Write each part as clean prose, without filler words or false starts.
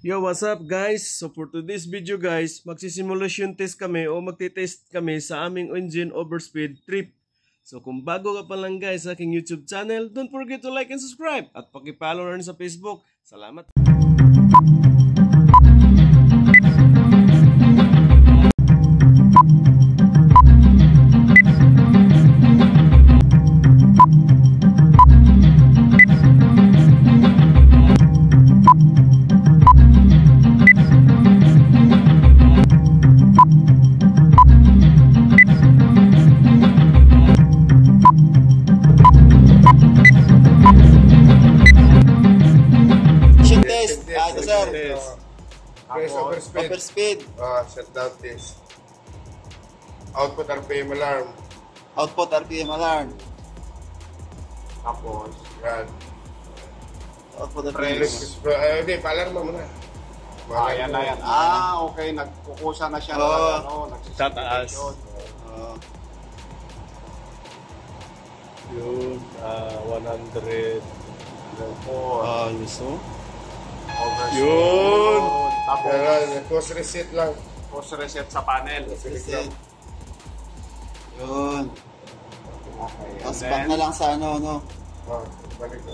Yo, what's up guys? So for today's video guys, magsisimulation test kami o magti-test kami sa aming engine overspeed trip. So kung bago ka pa lang guys sa aking YouTube channel, don't forget to like and subscribe at paki-follow na rin sa Facebook. Salamat! Overspeed. Shutdown test. Output RPM alarm. Output RPM alarm. Tapos, yan. Output RPM. Hindi, pa-alarma mo na. Yan na yan. Okay. Nagkukusa na siya. Tataas. Yun, 100. Ayos o. Yun! Tapos, Cost reset lang. post reset sa panel. Reset. Yun. Okay. Tapos back na lang sa ano, no? Balik na.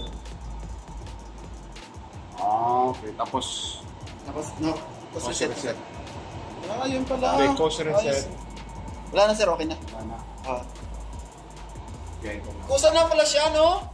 Okay. Tapos, No? Cost reset. Yun pala. okay, post reset. Wala na sir, okay na. Wala na. Okay. Kusa na pala siya, no?